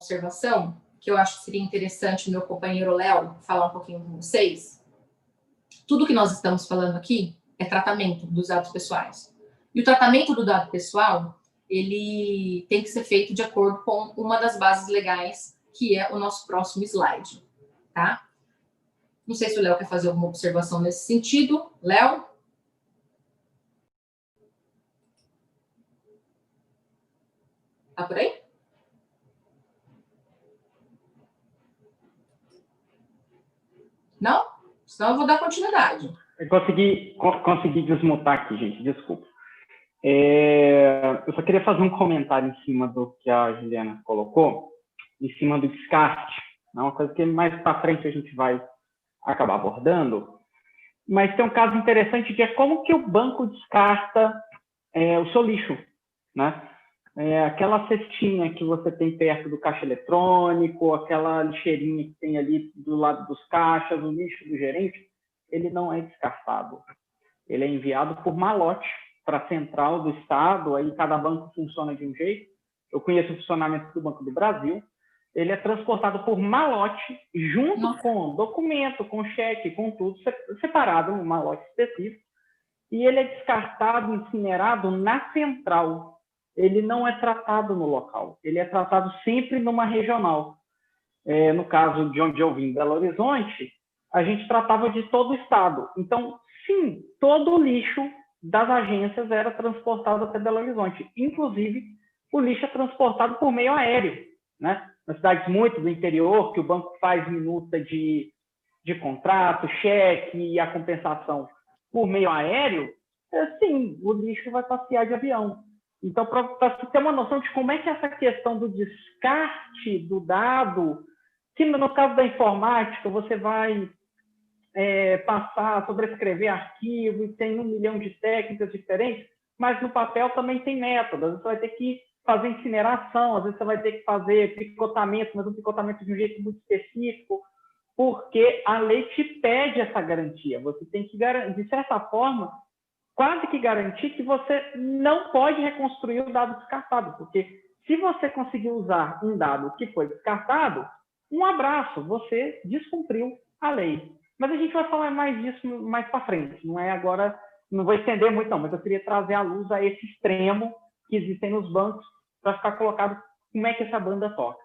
observação que eu acho que seria interessante o meu companheiro Léo falar um pouquinho com vocês. Tudo que nós estamos falando aqui é tratamento dos dados pessoais. E o tratamento do dado pessoal, ele tem que ser feito de acordo com uma das bases legais, que é o nosso próximo slide, tá? Não sei se o Léo quer fazer alguma observação nesse sentido. Léo? Tá por aí? Não? Senão eu vou dar continuidade. Eu consegui desmutar aqui, gente, desculpa. Eu só queria fazer um comentário em cima do que a Juliana colocou, em cima do descarte. É uma coisa que mais para frente a gente vai acabar abordando. Mas tem um caso interessante que é como que o banco descarta o seu lixo, né? Aquela cestinha que você tem perto do caixa eletrônico, aquela lixeirinha que tem ali do lado dos caixas, o lixo do gerente, ele não é descartado. Ele é enviado por malote para a central do estado, aí cada banco funciona de um jeito. Eu conheço o funcionamento do Banco do Brasil. Ele é transportado por malote, junto com documento, com cheque, com tudo, separado num malote específico. E ele é descartado, incinerado na central. Ele não é tratado no local. Ele é tratado sempre numa regional. No caso de onde eu vim, Belo Horizonte, a gente tratava de todo o estado. Então, sim, todo o lixo das agências era transportado até Belo Horizonte. Inclusive, o lixo é transportado por meio aéreo, né? Nas cidades muito do interior, que o banco faz minuta de contrato, cheque e a compensação por meio aéreo, sim, o lixo vai passear de avião. Então, para você ter uma noção de como é que essa questão do descarte do dado, que no caso da informática, você vai sobrescrever arquivo e tem 1 milhão de técnicas diferentes, mas no papel também tem métodos. Às vezes você vai ter que fazer incineração, às vezes você vai ter que fazer picotamento, mas um picotamento de um jeito muito específico, porque a lei te pede essa garantia. Você tem que, de certa forma, quase que garantir que você não pode reconstruir o dado descartado, porque se você conseguir usar um dado que foi descartado, um abraço, você descumpriu a lei. Mas a gente vai falar mais disso mais para frente, não é agora, não vou estender muito não, mas eu queria trazer à luz a esse extremo que existem nos bancos para ficar colocado como é que essa banda toca.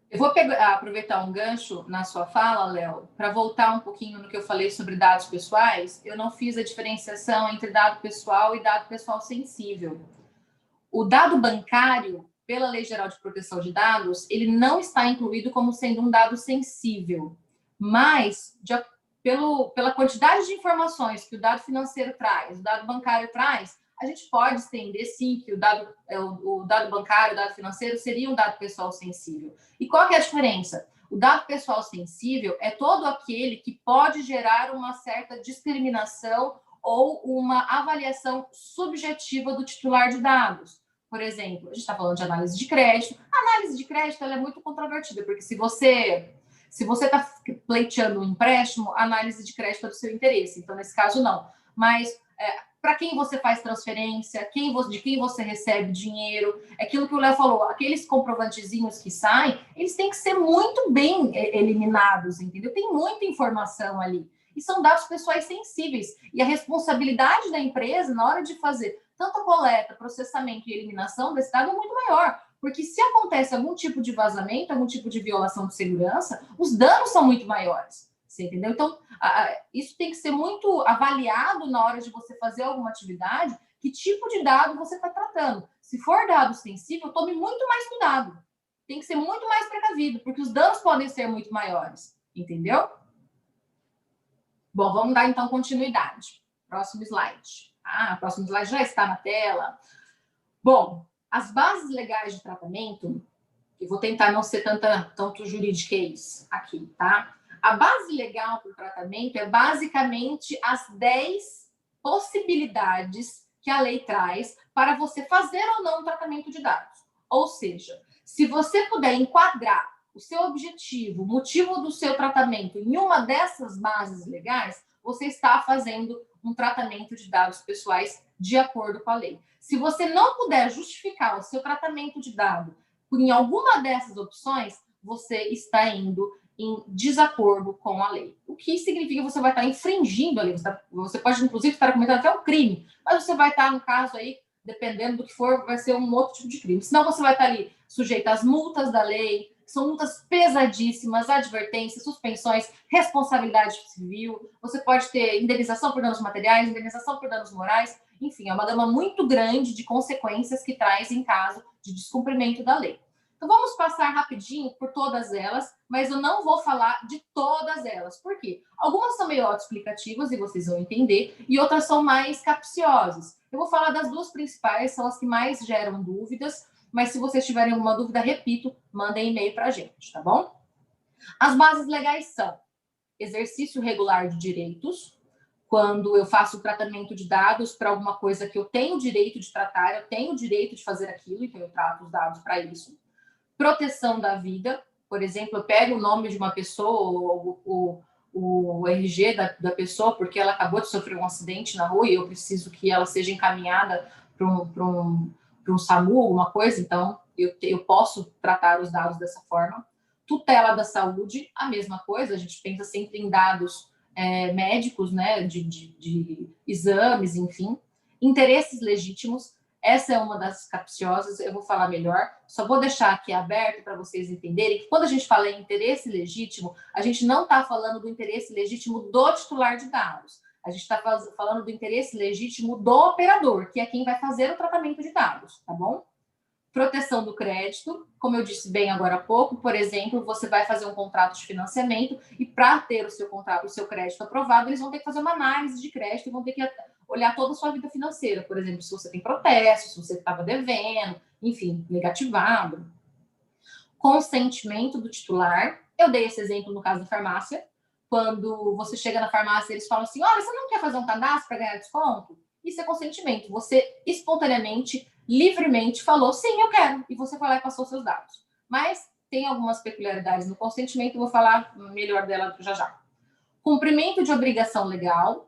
Eu vou aproveitar um gancho na sua fala, Léo, para voltar um pouquinho no que eu falei sobre dados pessoais. Eu não fiz a diferenciação entre dado pessoal e dado pessoal sensível. O dado bancário, pela Lei Geral de Proteção de Dados, ele não está incluído como sendo um dado sensível, mas pela quantidade de informações que o dado financeiro traz, o dado bancário traz, a gente pode estender, sim, que o dado bancário, o dado financeiro, seria um dado pessoal sensível. E qual que é a diferença? O dado pessoal sensível é todo aquele que pode gerar uma certa discriminação ou uma avaliação subjetiva do titular de dados. Por exemplo, a gente está falando de análise de crédito. A análise de crédito ela é muito controvertida, porque se você está pleiteando um empréstimo, a análise de crédito é do seu interesse. Então, nesse caso, não. Mas para quem você faz transferência, de quem você recebe dinheiro, aquilo que o Léo falou, aqueles comprovantezinhos que saem, eles têm que ser muito bem eliminados, entendeu? Tem muita informação ali. E são dados pessoais sensíveis. E a responsabilidade da empresa, na hora de fazer tanto a coleta, processamento e eliminação desse dado, é muito maior. Porque se acontece algum tipo de vazamento, algum tipo de violação de segurança, os danos são muito maiores. Você entendeu? Então, isso tem que ser muito avaliado na hora de você fazer alguma atividade, que tipo de dado você está tratando. Se for dado sensível, tome muito mais cuidado. Tem que ser muito mais precavido, porque os danos podem ser muito maiores. Entendeu? Bom, vamos dar então continuidade. Próximo slide. O próximo slide já está na tela. Bom, as bases legais de tratamento, eu vou tentar não ser tanto juridiquês aqui, tá? A base legal para o tratamento é basicamente as 10 possibilidades que a lei traz para você fazer ou não um tratamento de dados. Ou seja, se você puder enquadrar o seu objetivo, o motivo do seu tratamento em uma dessas bases legais, você está fazendo um tratamento de dados pessoais de acordo com a lei. Se você não puder justificar o seu tratamento de dado em alguma dessas opções, você está indo em desacordo com a lei. O que significa que você vai estar infringindo a lei. Você pode, inclusive, estar cometendo até um crime, mas você vai estar, no caso aí, dependendo do que for, vai ser um outro tipo de crime. Senão você vai estar ali sujeito às multas da lei, são multas pesadíssimas, advertências, suspensões, responsabilidade civil, você pode ter indenização por danos materiais, indenização por danos morais, enfim, é uma gama muito grande de consequências que traz em caso de descumprimento da lei. Então, vamos passar rapidinho por todas elas, mas eu não vou falar de todas elas. Por quê? Algumas são meio autoexplicativas e vocês vão entender, e outras são mais capciosas. Eu vou falar das duas principais, são as que mais geram dúvidas, mas se vocês tiverem alguma dúvida, repito, mandem e-mail para a gente, tá bom? As bases legais são exercício regular de direitos, quando eu faço o tratamento de dados para alguma coisa que eu tenho direito de tratar, eu tenho direito de fazer aquilo, então eu trato os dados para isso. Proteção da vida, por exemplo, eu pego o nome de uma pessoa, o RG da pessoa, porque ela acabou de sofrer um acidente na rua e eu preciso que ela seja encaminhada para um SAMU, alguma coisa, então eu posso tratar os dados dessa forma. Tutela da saúde, a mesma coisa, a gente pensa sempre em dados médicos, né, de exames, enfim. Interesses legítimos, essa é uma das capciosas, eu vou falar melhor, só vou deixar aqui aberto para vocês entenderem que quando a gente fala em interesse legítimo, a gente não está falando do interesse legítimo do titular de dados, a gente está falando do interesse legítimo do operador, que é quem vai fazer o tratamento de dados, tá bom? Proteção do crédito, como eu disse bem agora há pouco, por exemplo, você vai fazer um contrato de financiamento e para ter o seu contrato, o seu crédito aprovado, eles vão ter que fazer uma análise de crédito e vão ter que olhar toda a sua vida financeira, por exemplo, se você tem protesto, se você estava devendo, enfim, negativado. Consentimento do titular, eu dei esse exemplo no caso da farmácia, quando você chega na farmácia, eles falam assim, olha, você não quer fazer um cadastro para ganhar desconto? Isso é consentimento, você espontaneamente, livremente falou, sim, eu quero, e você foi lá e passou seus dados. Mas tem algumas peculiaridades no consentimento, eu vou falar melhor dela já já. Cumprimento de obrigação legal,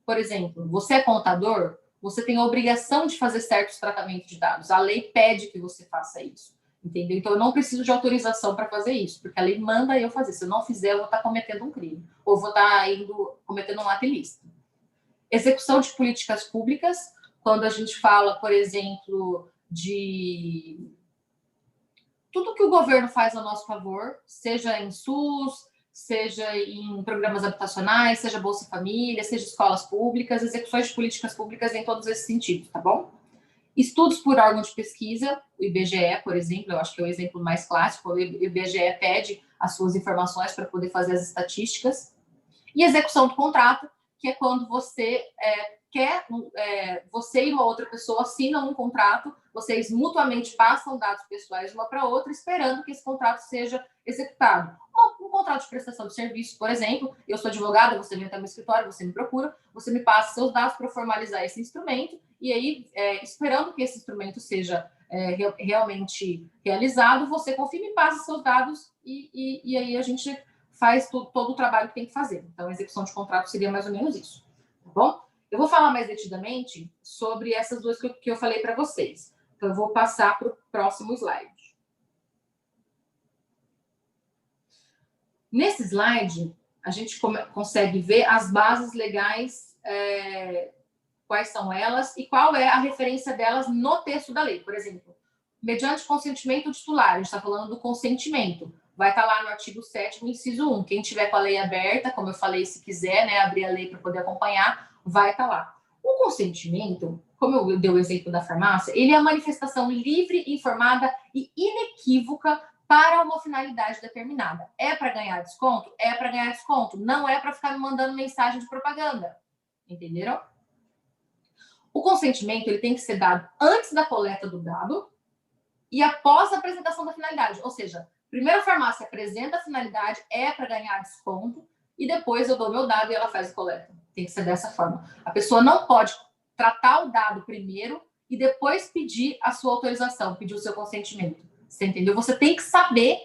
por exemplo, você é contador, você tem a obrigação de fazer certos tratamentos de dados, a lei pede que você faça isso, entendeu? Então, eu não preciso de autorização para fazer isso, porque a lei manda eu fazer, se eu não fizer, eu vou estar cometendo um crime, ou vou estar cometendo um ato ilícito. Execução de políticas públicas, quando a gente fala, por exemplo, de tudo que o governo faz a nosso favor, seja em SUS, seja em programas habitacionais, seja Bolsa Família, seja escolas públicas, execuções de políticas públicas em todos esses sentidos, tá bom? Estudos por órgão de pesquisa, o IBGE, por exemplo, eu acho que é o exemplo mais clássico, o IBGE pede as suas informações para poder fazer as estatísticas. E execução do contrato, que é quando você você e uma outra pessoa assinam um contrato, vocês mutuamente passam dados pessoais de uma para outra, esperando que esse contrato seja executado. Um contrato de prestação de serviço, por exemplo, eu sou advogada, você vem até meu escritório, você me procura, você me passa seus dados para formalizar esse instrumento, e aí, esperando que esse instrumento seja realmente realizado, você confirma e passa seus dados, e aí a gente faz todo o trabalho que tem que fazer. Então, a execução de contrato seria mais ou menos isso, tá bom? Eu vou falar mais detidamente sobre essas duas que eu falei para vocês. Então, eu vou passar para o próximo slide. Nesse slide, a gente consegue ver as bases legais, quais são elas e qual é a referência delas no texto da lei. Por exemplo, mediante consentimento titular, a gente está falando do consentimento. Vai estar lá no artigo 7º, inciso 1. Quem tiver com a lei aberta, como eu falei, se quiser, né, abrir a lei para poder acompanhar, vai estar lá. O consentimento, como eu dei o exemplo da farmácia, ele é a manifestação livre, informada e inequívoca para uma finalidade determinada. É para ganhar desconto? É para ganhar desconto. Não é para ficar me mandando mensagem de propaganda. Entenderam? O consentimento ele tem que ser dado antes da coleta do dado e após a apresentação da finalidade. Ou seja, primeiro a farmácia apresenta a finalidade, é para ganhar desconto, e depois eu dou meu dado e ela faz a coleta. Tem que ser dessa forma. A pessoa não pode tratar o dado primeiro e depois pedir a sua autorização, pedir o seu consentimento. Você entendeu? Você tem que saber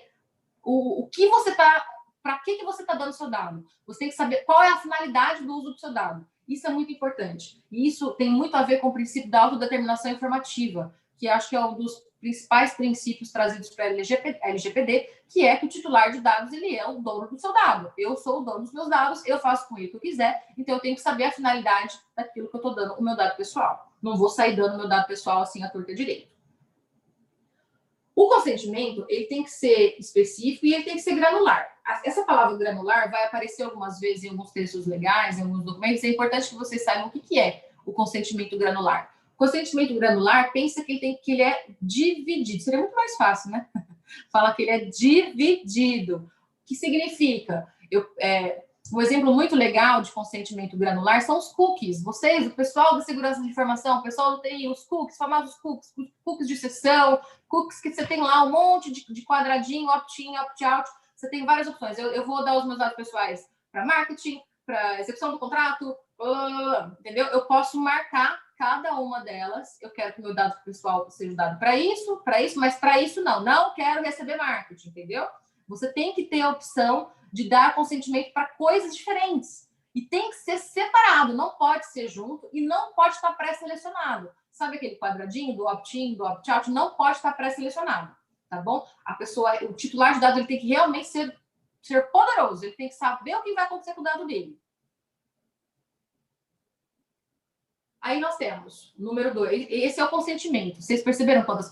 o que você está... Para que você está dando o seu dado? Você tem que saber qual é a finalidade do uso do seu dado. Isso é muito importante. E isso tem muito a ver com o princípio da autodeterminação informativa, que acho que é um dos principais princípios trazidos para a LGPD, que é que o titular de dados ele é o dono do seu dado. Eu sou o dono dos meus dados, eu faço com ele o que eu quiser, então eu tenho que saber a finalidade daquilo que eu estou dando com o meu dado pessoal. Não vou sair dando meu dado pessoal assim à torta direito. O consentimento, ele tem que ser específico e ele tem que ser granular. Essa palavra granular vai aparecer algumas vezes em alguns textos legais, em alguns documentos. É importante que vocês saibam o que é o consentimento granular. O consentimento granular, pensa que ele é dividido. Seria muito mais fácil, né? Fala que ele é dividido. O que significa? Um exemplo muito legal de consentimento granular são os cookies. Vocês, o pessoal da segurança de informação, o pessoal do TI, os cookies, famosos cookies de sessão, cookies que você tem lá um monte de quadradinho, opt-in, opt-out. Você tem várias opções. Eu vou dar os meus dados pessoais para marketing, para execução do contrato, entendeu? Eu posso marcar cada uma delas. Eu quero que meu dado pessoal seja usado para isso, mas para isso não quero receber marketing, entendeu? Você tem que ter a opção de dar consentimento para coisas diferentes. E tem que ser separado, não pode ser junto e não pode estar pré-selecionado. Sabe aquele quadradinho do opt-in, do opt-out? Não pode estar pré-selecionado, tá bom? O titular de dados ele tem que realmente ser poderoso, ele tem que saber o que vai acontecer com o dado dele. Aí nós temos, número 2, esse é o consentimento. Vocês perceberam quantas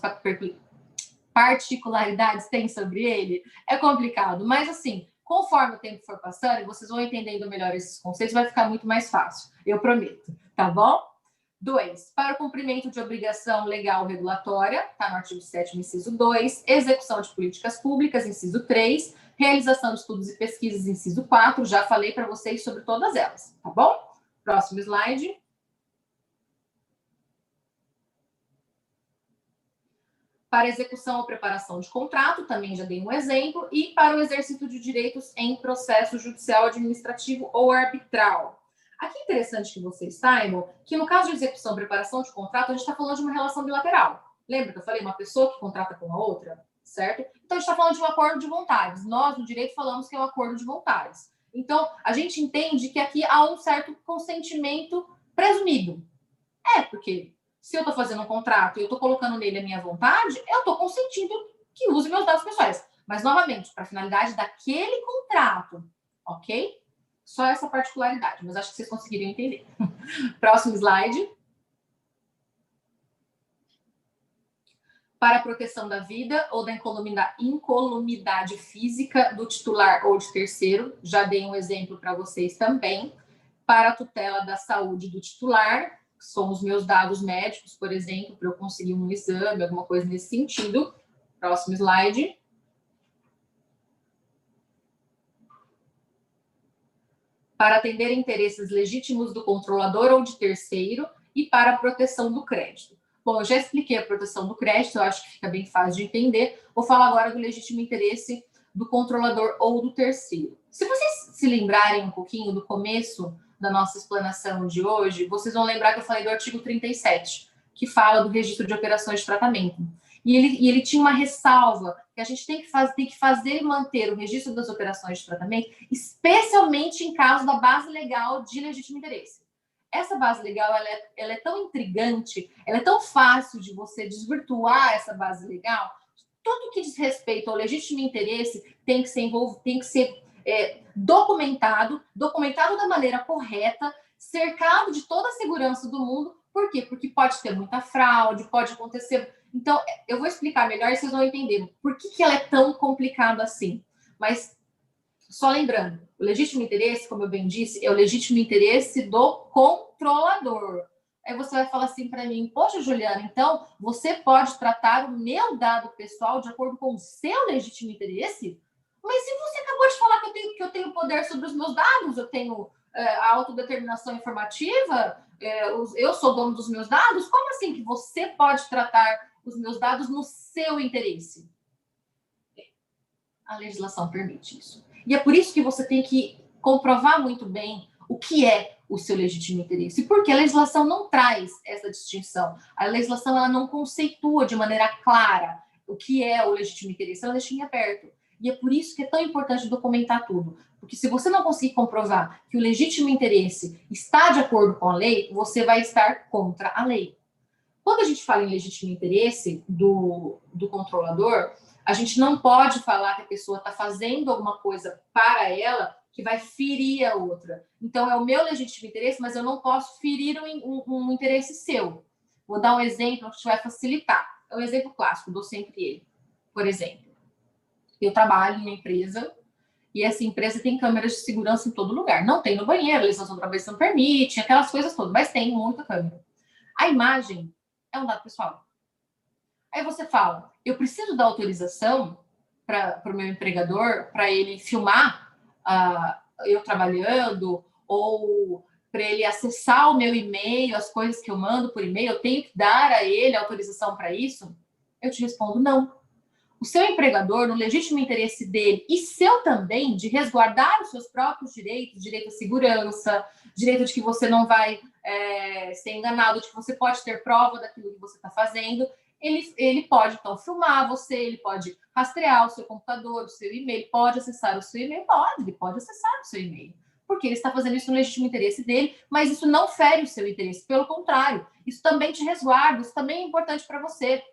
particularidades tem sobre ele? É complicado, mas assim, conforme o tempo for passando e vocês vão entendendo melhor esses conceitos, vai ficar muito mais fácil, eu prometo, tá bom? 2, para o cumprimento de obrigação legal regulatória, tá no artigo 7º, inciso 2, execução de políticas públicas, inciso 3, realização de estudos e pesquisas, inciso 4, já falei para vocês sobre todas elas, tá bom? Próximo slide. Para execução ou preparação de contrato, também já dei um exemplo, e para o exercício de direitos em processo judicial, administrativo ou arbitral. Aqui é interessante que vocês saibam que no caso de execução ou preparação de contrato, a gente está falando de uma relação bilateral. Lembra que eu falei uma pessoa que contrata com a outra, certo? Então, a gente está falando de um acordo de vontades. Nós, no direito, falamos que é um acordo de vontades. Então, a gente entende que aqui há um certo consentimento presumido. Porque se eu estou fazendo um contrato e eu estou colocando nele a minha vontade, eu estou consentindo que use meus dados pessoais. Mas, novamente, para a finalidade daquele contrato, ok? Só essa particularidade, mas acho que vocês conseguiriam entender. Próximo slide. Para a proteção da vida ou da incolumidade física do titular ou de terceiro, já dei um exemplo para vocês também. Para a tutela da saúde do titular, são os meus dados médicos, por exemplo, para eu conseguir um exame, alguma coisa nesse sentido. Próximo slide. Para atender interesses legítimos do controlador ou de terceiro e para a proteção do crédito. Bom, eu já expliquei a proteção do crédito, eu acho que fica bem fácil de entender. Vou falar agora do legítimo interesse do controlador ou do terceiro. Se vocês se lembrarem um pouquinho do começo da nossa explanação de hoje, vocês vão lembrar que eu falei do artigo 37, que fala do registro de operações de tratamento. E ele tinha uma ressalva que a gente tem que fazer e manter o registro das operações de tratamento, especialmente em caso da base legal de legítimo interesse. Essa base legal ela é tão intrigante, ela é tão fácil de você desvirtuar essa base legal. Tudo que diz respeito ao legítimo interesse tem que ser documentado da maneira correta, cercado de toda a segurança do mundo. Por quê? Porque pode ter muita fraude, pode acontecer. Então, eu vou explicar melhor e vocês vão entender por que ela é tão complicada assim. Mas, só lembrando, o legítimo interesse, como eu bem disse, é o legítimo interesse do controlador. Aí você vai falar assim para mim, poxa, Juliana, então você pode tratar o meu dado pessoal de acordo com o seu legítimo interesse? Mas se você acabou de falar que eu tenho poder sobre os meus dados, eu tenho a autodeterminação informativa, eu sou dono dos meus dados, como assim que você pode tratar os meus dados no seu interesse? A legislação permite isso. E é por isso que você tem que comprovar muito bem o que é o seu legítimo interesse, porque a legislação não traz essa distinção. A legislação ela não conceitua de maneira clara o que é o legítimo interesse, ela deixa em aberto. E é por isso que é tão importante documentar tudo. Porque se você não conseguir comprovar que o legítimo interesse está de acordo com a lei, você vai estar contra a lei. Quando a gente fala em legítimo interesse do controlador, a gente não pode falar que a pessoa está fazendo alguma coisa para ela que vai ferir a outra. Então, é o meu legítimo interesse, mas eu não posso ferir um interesse seu. Vou dar um exemplo que vai facilitar. É um exemplo clássico, dou sempre ele. Por exemplo, eu trabalho em uma empresa e essa empresa tem câmeras de segurança em todo lugar. Não tem no banheiro, a legislação trabalhista não permite, aquelas coisas todas, mas tem muita câmera. A imagem é um dado pessoal. Aí você fala, eu preciso da autorização para o meu empregador, para ele filmar eu trabalhando, ou para ele acessar o meu e-mail, as coisas que eu mando por e-mail, eu tenho que dar a ele autorização para isso? Eu te respondo, não. O seu empregador, no legítimo interesse dele e seu também, de resguardar os seus próprios direitos, direito à segurança, direito de que você não vai ser enganado, de que você pode ter prova daquilo que você está fazendo, ele pode, então, filmar você, ele pode rastrear o seu computador, o seu e-mail, pode acessar o seu e-mail? Ele pode acessar o seu e-mail, porque ele está fazendo isso no legítimo interesse dele, mas isso não fere o seu interesse, pelo contrário, isso também te resguarda, isso também é importante para você.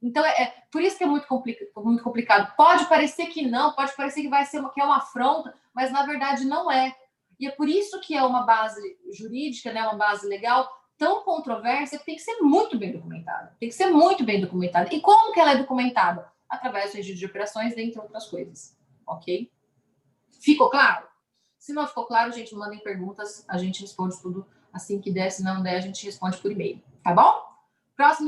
Então, por isso que é muito complicado. Pode parecer que não, pode parecer que vai ser que é uma afronta, mas na verdade não é. E é por isso que é uma base jurídica, né, uma base legal tão controversa, que tem que ser muito bem documentada. Tem que ser muito bem documentada. E como que ela é documentada? Através do registro de operações, dentre outras coisas. Ok? Ficou claro? Se não ficou claro, gente, mandem perguntas, a gente responde tudo assim que der. Se não der, a gente responde por e-mail. Tá bom? Próximo